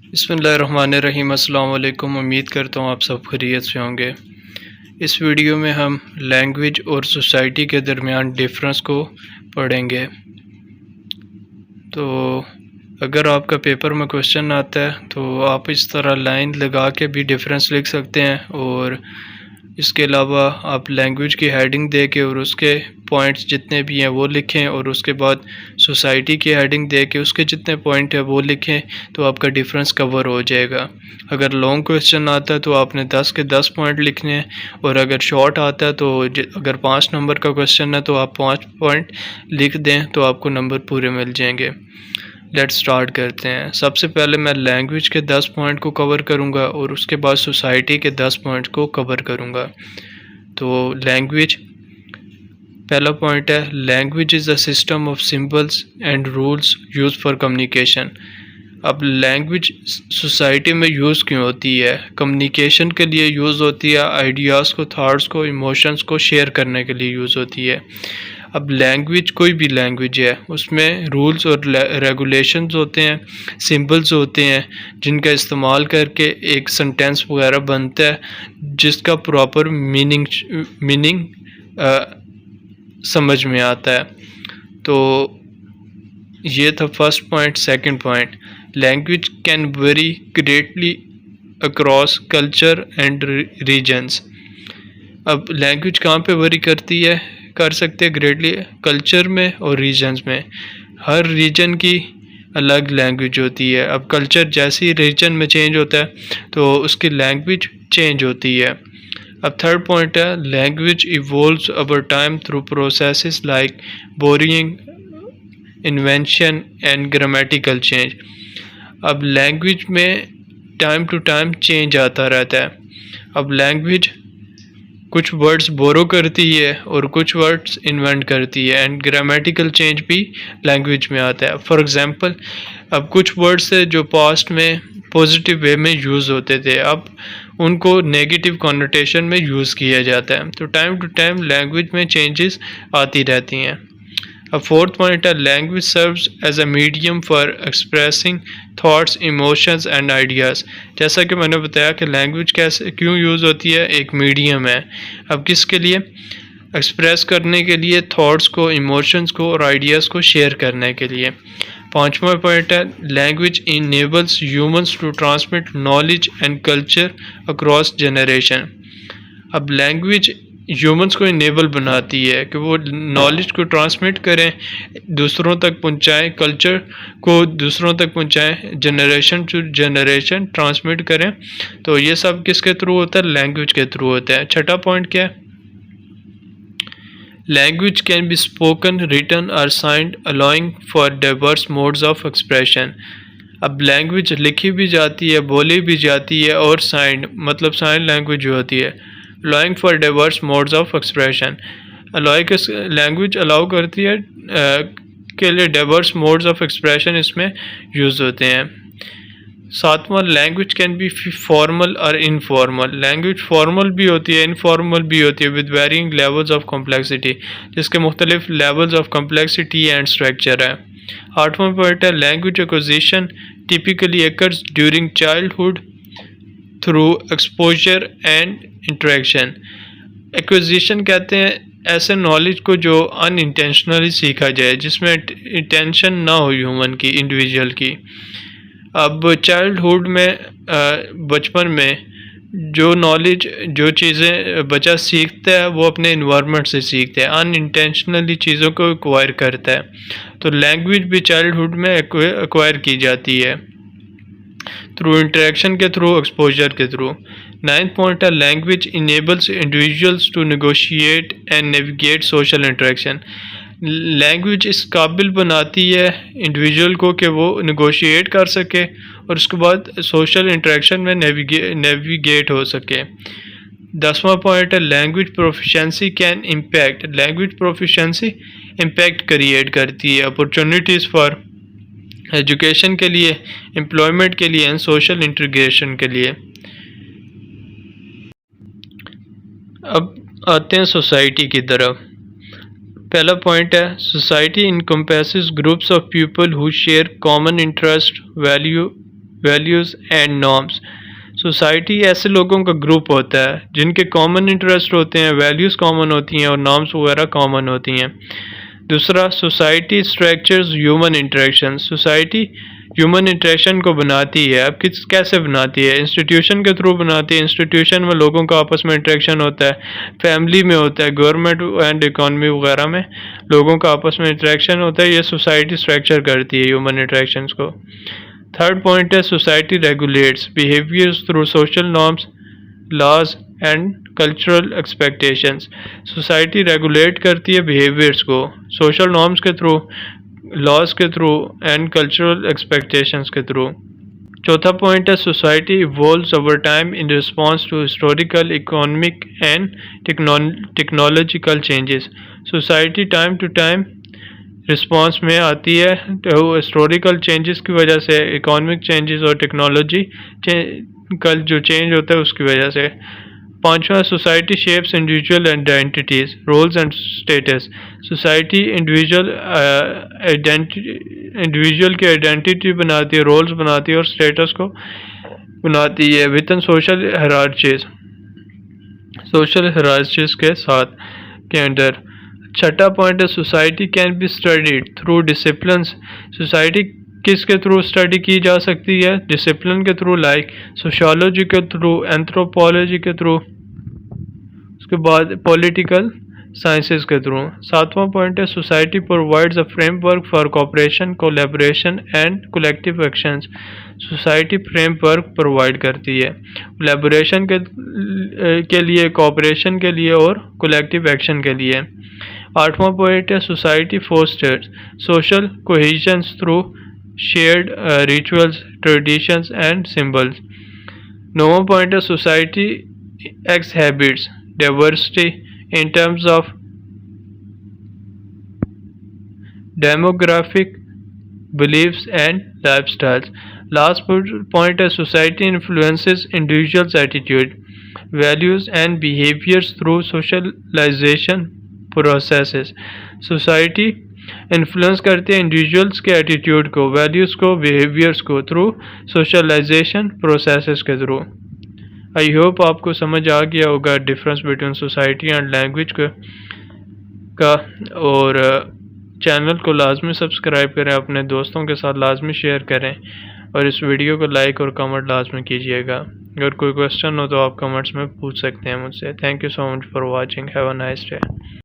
बिस्मिल्लाहिर्रहमानिर्रहीम। अस्सलाम वालेकुम। उम्मीद करता हूँ आप सब खैरियत से होंगे। इस वीडियो में हम लैंग्वेज और सोसाइटी के दरमियान डिफरेंस को पढ़ेंगे। तो अगर आपका पेपर में क्वेश्चन आता है तो आप इस तरह लाइन लगा के भी डिफरेंस लिख सकते हैं, और इसके अलावा आप लैंग्वेज की हेडिंग दे के और उसके पॉइंट्स जितने भी हैं वो लिखें, और उसके बाद सोसाइटी की हेडिंग दे के उसके जितने पॉइंट हैं वो लिखें, तो आपका डिफरेंस कवर हो जाएगा। अगर लॉन्ग क्वेश्चन आता है तो आपने 10 के 10 पॉइंट लिखने हैं, और अगर शॉर्ट आता है तो अगर 5 नंबर का क्वेश्चन है तो आप 5 पॉइंट लिख दें तो आपको नंबर पूरे मिल जाएंगे। लेट्स स्टार्ट करते हैं। सबसे पहले मैं लैंग्वेज के 10 पॉइंट को कवर करूंगा और उसके बाद सोसाइटी के 10 पॉइंट को कवर करूंगा। तो लैंग्वेज, पहला पॉइंट है language is a system of symbols and rules use for communication. अब लैंग्वेज सोसाइटी में यूज़ क्यों होती है? कम्युनिकेशन के लिए यूज़ होती है, आइडियाज़ को, थाट्स को, इमोशंस को शेयर करने के लिए यूज़ होती है। अब लैंग्वेज, कोई भी लैंग्वेज है, उसमें रूल्स और रेगुलेशंस होते हैं, सिंबल्स होते हैं, जिनका इस्तेमाल करके एक सेंटेंस वगैरह बनता है जिसका प्रॉपर मीनिंग समझ में आता है। तो ये था first point. Second point, language can vary greatly across culture and regions. अब लैंग्वेज कहाँ पे वेरी करती है, कर सकते हैं ग्रेटली, कल्चर में और रीजन्स में। हर रीजन की अलग लैंग्वेज होती है। अब कल्चर जैसे ही रीजन में चेंज होता है तो उसकी लैंग्वेज चेंज होती है। अब थर्ड पॉइंट है language evolves over time through processes like boring, invention and grammatical change. अब लैंग्वेज में टाइम टू टाइम चेंज आता रहता है। अब लैंग्वेज कुछ वर्ड्स बोरो करती है और कुछ वर्ड्स इन्वेंट करती है, एंड ग्रामेटिकल चेंज भी लैंग्वेज में आता है। फॉर एग्जांपल, अब कुछ वर्ड्स है जो पास्ट में पॉजिटिव वे में यूज़ होते थे, अब उनको नेगेटिव कॉन्नोटेशन में यूज़ किया जाता है। तो टाइम टू टाइम लैंग्वेज में चेंजेस आती रहती हैं। अब फोर्थ पॉइंट है language serves as a medium for expressing thoughts, emotions and ideas. जैसा कि मैंने बताया कि लैंग्वेज कैसे क्यों यूज़ होती है, एक मीडियम है। अब किसके लिए? एक्सप्रेस करने के लिए, थॉट्स को, इमोशंस को और आइडियाज़ को शेयर करने के लिए। पांचवा पॉइंट है language enables humans to transmit knowledge and culture across generation. अब लैंग्वेज ह्यूमंस को इनेबल बनाती है कि वो नॉलेज को ट्रांसमिट करें, दूसरों तक पहुंचाएं, कल्चर को दूसरों तक पहुंचाएं, जनरेशन टू जनरेशन ट्रांसमिट करें। तो ये सब किसके थ्रू होता है? लैंग्वेज के थ्रू होता है। छठा पॉइंट क्या है? Language can be spoken, written और signed, allowing for diverse modes of expression. अब लैंग्वेज लिखी भी जाती है, बोली भी जाती है, और साइंड मतलब साइन लैंग्वेज जो होती है, allowing for diverse modes of expression. Language allow करती है के लिए डाइवर्स मोड्स ऑफ एक्सप्रेशन इसमें यूज़ होते हैं। सातवां, लैंग्वेज कैन बी फॉर्मल और इनफॉर्मल। लैंग्वेज फॉर्मल भी होती है, इनफॉर्मल भी होती है, with varying levels of complexity, जिसके मुख्तलिफ levels of complexity and structure है। आठवां पॉइंट है language acquisition typically occurs during childhood through exposure and interaction. Acquisition कहते हैं ऐसे नॉलेज को जो अनइंटेंशनली सीखा जाए, जिसमें इंटेंशन ना हो ह्यूमन की, इंडिविजुअल की। अब चाइल्डहुड में, बचपन में जो नॉलेज, जो चीज़ें बच्चा सीखता है वो अपने इन्वायरमेंट से सीखता है, अनइंटेंशनली चीज़ों को एक्वायर करता है। तो लैंग्वेज भी चाइल्डहुड में एक्वायर की जाती है थ्रू इंटरेक्शन के थ्रू, एक्सपोजर के थ्रू। नाइन्थ पॉइंट है language enables individuals to negotiate and navigate social interaction. Language इस काबिल बनाती है इंडिविजुअल को कि वो नेगोशिएट कर सके और उसके बाद सोशल इंटरेक्शन में नेविगेट हो सके। 10वां पॉइंट है language proficiency can impact. Language proficiency impact create करती है अपॉर्चुनिटीज़ फॉर एजुकेशन के लिए, एम्प्लॉयमेंट के लिए एंड सोशल इंटीग्रेशन के लिए। अब आते हैं सोसाइटी की तरफ। पहला पॉइंट है society encompasses groups of people who share common interest, values and norms. Society ऐसे लोगों का ग्रुप होता है जिनके कॉमन इंटरेस्ट होते हैं, वैल्यूज़ कॉमन होती हैं और नॉर्म्स वगैरह कॉमन होती हैं। दूसरा, society structures human interaction. Society human interaction को बनाती है। अब कैसे बनाती है? इंस्टीट्यूशन के थ्रू बनाती है। इंस्टीट्यूशन में लोगों का आपस में इंटरेक्शन होता है, फैमिली में होता है, गवर्नमेंट एंड इकॉनमी वगैरह में लोगों का आपस में इंटरेक्शन होता है। ये सोसाइटी स्ट्रक्चर करती है ह्यूमन इंटरेक्शंस को। थर्ड पॉइंट है society regulates behaviours through social norms, laws and cultural expectations. Society regulate करती है बिहेवियर्स को सोशल नॉर्म्स के थ्रू, लॉज के थ्रू एंड कल्चरल एक्सपेक्टेशंस के थ्रू। चौथा पॉइंट है society evolves over time in response to historical, economic and technological changes. Society time to time response में आती है तो हिस्टोरिकल चेंजेस की वजह से, इकोनॉमिक चेंजेस और टेक्नोलॉजी कल जो चेंज होता है उसकी वजह से। पांचवा, society shapes individual identities, roles and status. Society individual की आइडेंटिटी बनाती है, रोल्स बनाती है और स्टेटस को बनाती है विद इन सोशल हायरार्चीज के साथ के अंडर। छठा पॉइंट है society can be studied through disciplines. Society किसके थ्रू स्टडी की जा सकती है? डिसिप्लिन के थ्रू, लाइक सोशियोलॉजी के थ्रू, एंथ्रोपोलॉजी के थ्रू, उसके बाद पॉलिटिकल साइंसेस के थ्रू। सातवां पॉइंट है society provides a framework for cooperation, collaboration and collective actions. Society framework provide करती है कोलैबोरेशन के लिए, कोऑपरेशन के लिए और कलेक्टिव एक्शन के लिए। आठवां पॉइंट है society fosters social cohesion through shared rituals, traditions and symbols. नौवां पॉइंट है society x habits diversity in terms of demographic, beliefs and lifestyles. Last point is society influences individuals' attitude, values and behaviors through socialization processes. Society influence करते हैं individuals के attitude को, values को, behaviours को through socialisation processes के through. I hope आपको समझ आ गया होगा difference between society and language का। और चैनल को लाजमी सब्सक्राइब करें, अपने दोस्तों के साथ लाजमी शेयर करें और इस वीडियो को लाइक और कमेंट लाजमी कीजिएगा। अगर कोई क्वेश्चन हो तो आप कमेंट्स में पूछ सकते हैं मुझसे। Thank you so much for watching. Have a nice day.